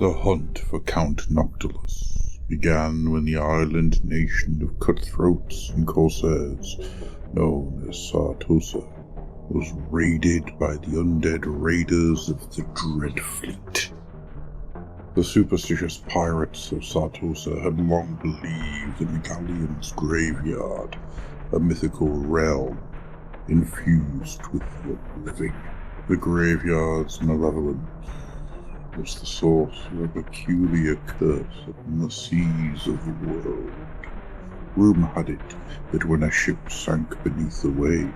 The hunt for Count Noctilus began when the island nation of cutthroats and corsairs, known as Sartosa, was raided by the undead raiders of the Dreadfleet. The superstitious pirates of Sartosa had long believed in the Galleon's graveyard, a mythical realm infused with the living. The graveyard's malevolence was the source of a peculiar curse upon the seas of the world. Rumour had it that when a ship sank beneath the waves,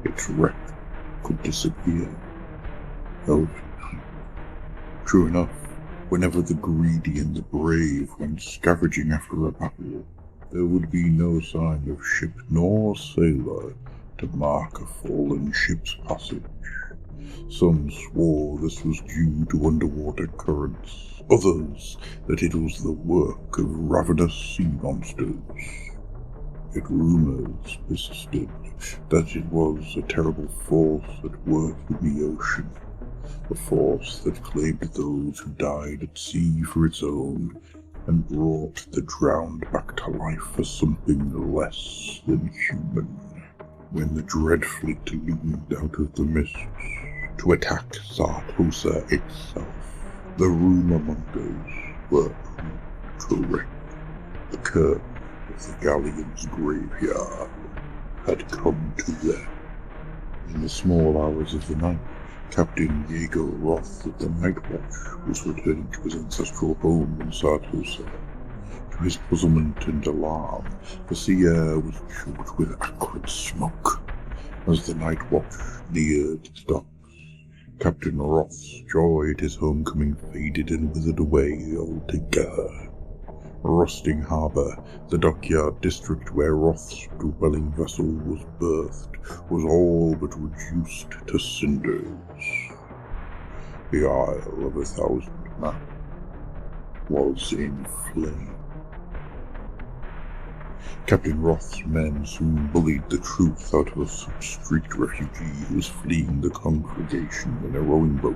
its wreck could disappear overnight. True enough, whenever the greedy and the brave went scavenging after a battle, there would be no sign of ship nor sailor to mark a fallen ship's passage. Some swore this was due to underwater currents, others that it was the work of ravenous sea monsters. Yet rumours persisted that it was a terrible force at work in the ocean, a force that claimed those who died at sea for its own and brought the drowned back to life as something less than human. When the Dreadfleet loomed out of the mists to attack Sartosa itself, the rumour mongers were proved correct. The curse of the Galleon's graveyard had come to them. In the small hours of the night, Captain Diego Roth of the Night Watch was returning to his ancestral home in Sartosa. To his puzzlement and alarm, the sea air was choked with acrid smoke. As the Night Watch neared the docks, Captain Roth's joy at his homecoming faded and withered away altogether. Rusting Harbour, the dockyard district where Roth's dwelling vessel was berthed, was all but reduced to cinders. The Isle of 1,000 Man was in flames. Captain Roth's men soon bullied the truth out of a substreaked refugee who was fleeing the congregation in a rowing boat.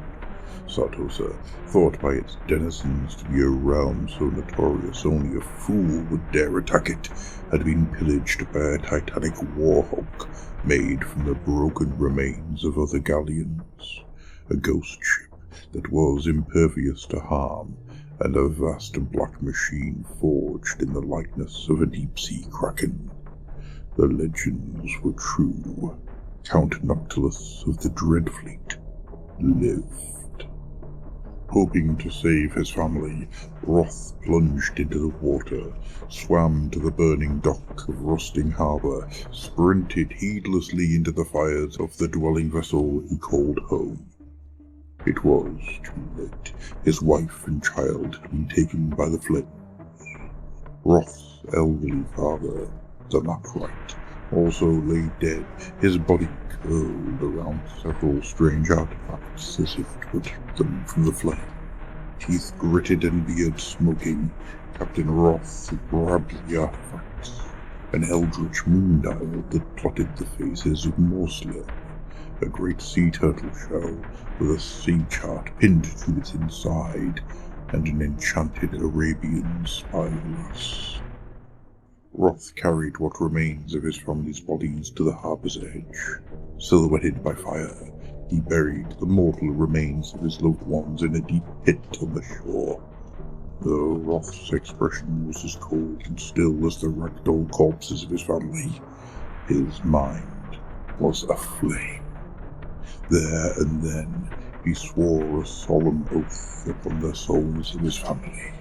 Sartosa, thought by its denizens to be a realm so notorious only a fool would dare attack it, had been pillaged by a titanic warhulk made from the broken remains of other galleons, a ghost ship that was impervious to harm, and a vast black machine forged in the likeness of a deep-sea kraken. The legends were true. Count Noctilus of the Dreadfleet lived. Hoping to save his family, Roth plunged into the water, swam to the burning dock of Rusting Harbour, sprinted heedlessly into the fires of the dwelling vessel he called home. It was too late. His wife and child had been taken by the flames. Roth's elderly father, the Maprite, also lay dead, his body curled around several strange artifacts as if to protect them from the flame. Teeth gritted and beard smoking, Captain Roth grabbed the artifacts, an eldritch moon dial that plotted the faces of Morsley, a great sea turtle shell with a sea chart pinned to its inside, and an enchanted Arabian spyglass. Roth carried what remains of his family's bodies to the harbour's edge. Silhouetted by fire, he buried the mortal remains of his loved ones in a deep pit on the shore. Though Roth's expression was as cold and still as the ragdoll corpses of his family, his mind was aflame. There and then, he swore a solemn oath upon the souls of his family.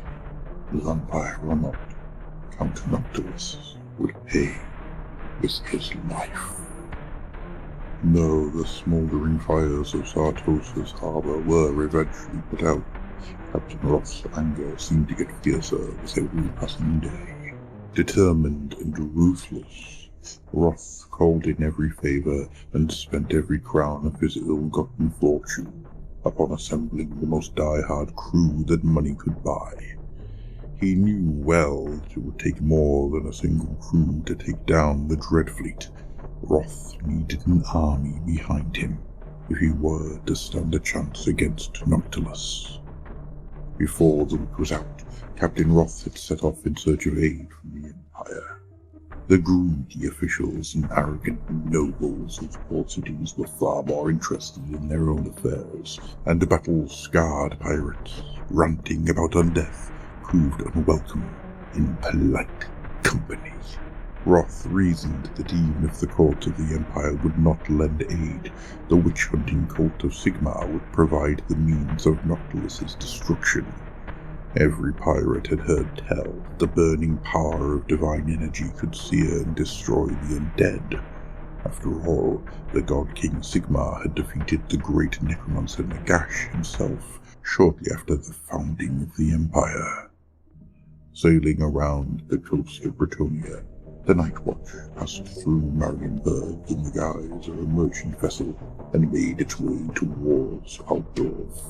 Vampire or not, Count Noctilus would pay with his life. Though the smouldering fires of Sartosa's harbour were eventually put out, Captain Roth's anger seemed to get fiercer with every passing day. Determined and ruthless, Roth called in every favour and spent every crown of his ill-gotten fortune upon assembling the most die-hard crew that money could buy. He knew well that it would take more than a single crew to take down the Dreadfleet. Roth needed an army behind him if he were to stand a chance against Noctilus. Before the week was out, Captain Roth had set off in search of aid from the Empire. The greedy officials and arrogant nobles of port cities were far more interested in their own affairs, and the battle-scarred pirates, ranting about undeath, proved unwelcome in polite company. Roth reasoned that even if the court of the Empire would not lend aid, the witch-hunting cult of Sigmar would provide the means of Nautilus's destruction. Every pirate had heard tell that the burning power of divine energy could sear and destroy the undead. After all, the god King Sigmar had defeated the great necromancer Nagash himself shortly after the founding of the Empire. Sailing around the coast of Bretonnia, the Night Watch passed through Marienburg in the guise of a merchant vessel and made its way towards Altdorf.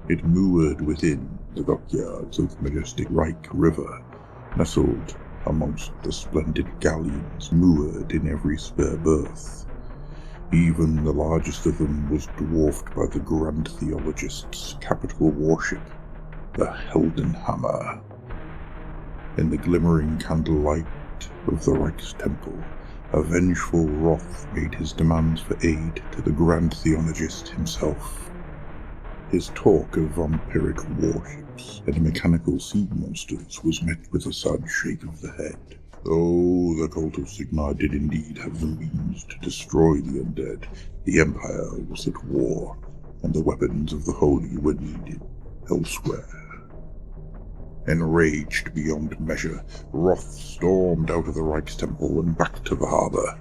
It moored within the dockyards of the majestic Reich River, nestled amongst the splendid galleons moored in every spare berth. Even the largest of them was dwarfed by the Grand Theologist's capital warship, the Heldenhammer. In the glimmering candlelight of the Reich's temple, a vengeful Roth made his demands for aid to the Grand Theologist himself. His talk of vampiric warships and mechanical sea monsters was met with a sad shake of the head. Though the cult of Sigmar did indeed have the means to destroy the undead, the Empire was at war, and the weapons of the Holy were needed elsewhere. Enraged beyond measure, Roth stormed out of the Reich's temple and back to the harbour.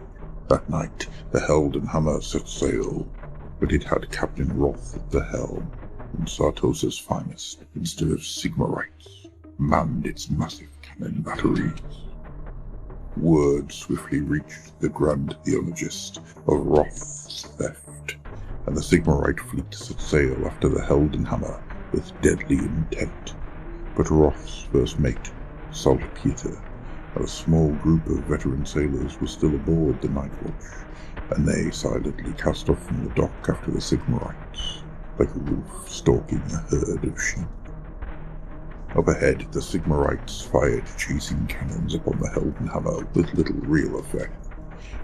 That night, the Heldenhammer set sail, but it had Captain Roth at the helm, and Sartosa's finest, instead of Sigmarites, manned its massive cannon batteries. Word swiftly reached the Grand Theologist of Roth's theft, and the Sigmarite fleet set sail after the Heldenhammer with deadly intent. But Roth's first mate, Saltpeter, and a small group of veteran sailors were still aboard the Night Watch, and they silently cast off from the dock after the Sigmarites, like a wolf stalking a herd of sheep. Up ahead, the Sigmarites fired chasing cannons upon the Heldenhammer with little real effect.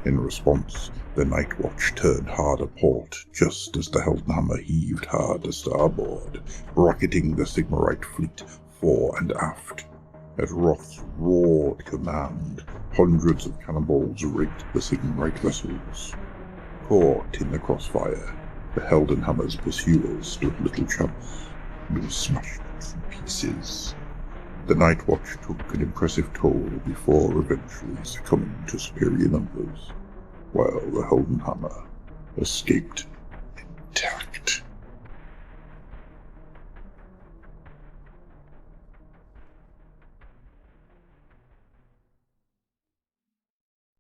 In response, the Night Watch turned hard a port just as the Heldenhammer heaved hard to starboard, rocketing the Sigmarite fleet fore and aft. At Roth's roared command, hundreds of cannonballs rigged the Sigmarite vessels. Caught in the crossfire, the Heldenhammer's pursuers stood little chance, and was smashed to pieces. The Night Watch took an impressive toll before eventually succumbing to superior numbers, while the Heldenhammer escaped intact.